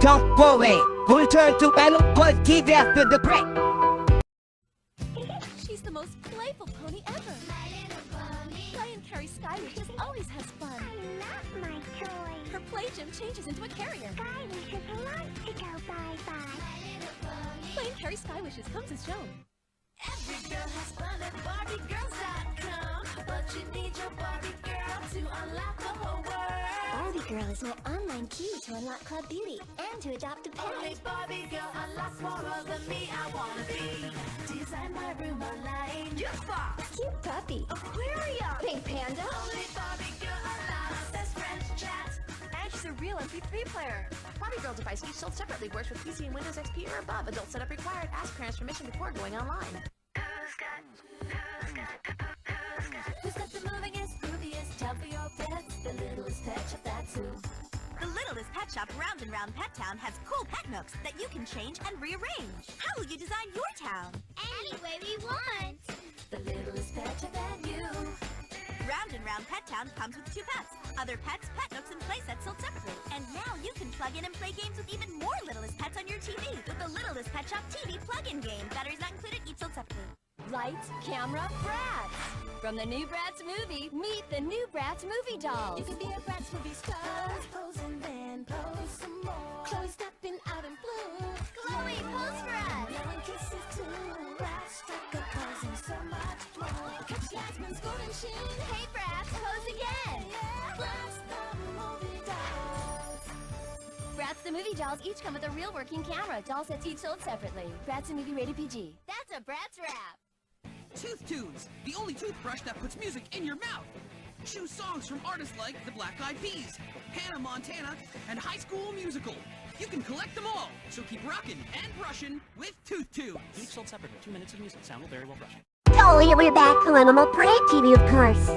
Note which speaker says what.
Speaker 1: Don't worry, we'll turn to battle Buzz TV after the break.
Speaker 2: She's the most playful pony ever.
Speaker 3: My little pony.
Speaker 2: Play and carry Skywish just always has fun.
Speaker 3: I love my toys.
Speaker 2: Her play gym changes into a carrier.
Speaker 3: Skywish is like to go bye-bye. My little pony.
Speaker 2: Play and carry Skywishes comes as shown.
Speaker 4: Every girl has fun at BarbieGirls.com, but you need your Barbie girl to unlock the whole world.
Speaker 3: Barbie Girl is my online key to unlock Club Beauty and to adopt a pet.
Speaker 4: Only Barbie girl unlocks more of the me I wanna be. Design my room online. Youth box,
Speaker 3: Cute puppy.
Speaker 4: aquarium,
Speaker 3: Pink panda.
Speaker 4: only Barbie girl unlocks best friends chat.
Speaker 2: And she's a real MP3 player.
Speaker 5: Barbie Girl device each sold separately, works with PC and Windows XP or above. Adult setup required. Ask parents permission before going online.
Speaker 4: Who's got the movingest, grooviest town for your pets? The littlest pet shop, that's who.
Speaker 6: The littlest pet shop Round and Round Pet Town has cool pet nooks that you can change and rearrange. How will you design your town?
Speaker 3: Any way we want.
Speaker 4: The littlest pet shop and you.
Speaker 6: Round and Round Pet Town comes with 2 pets. Other pets, pet nooks, and play sets sold separately. And now you can plug in and play games with even more Littlest Pets on your TV with the Littlest Pet Shop TV plug-in game. Batteries not included, each sold separately.
Speaker 2: Lights, camera, Bratz. From the new Bratz movie, meet the new Bratz movie dolls.
Speaker 4: You can be a Bratz movie star. Pose and then pose some more. Chloe stepping out in blue.
Speaker 3: Chloe, pose for us.
Speaker 4: Blowing kisses too. Bratz struck a pose and so much more. Catch Yasmin's golden sheen.
Speaker 3: Hey, Bratz, pose again.
Speaker 4: Bratz the movie dolls.
Speaker 2: Bratz the movie dolls each come with a real working camera. Doll sets each sold separately. Bratz the movie rated PG. That's a Bratz wrap.
Speaker 7: Tooth Tunes, the only toothbrush that puts music in your mouth. Choose songs from artists like the Black Eyed Peas, Hannah Montana, and High School Musical. You can collect them all, so keep rockin' and brushin' with Tooth Tunes.
Speaker 8: Each sold separately. 2 minutes of music. Sound will very well brushing.
Speaker 3: Oh, yeah, we're back to Animal Prey TV, of course.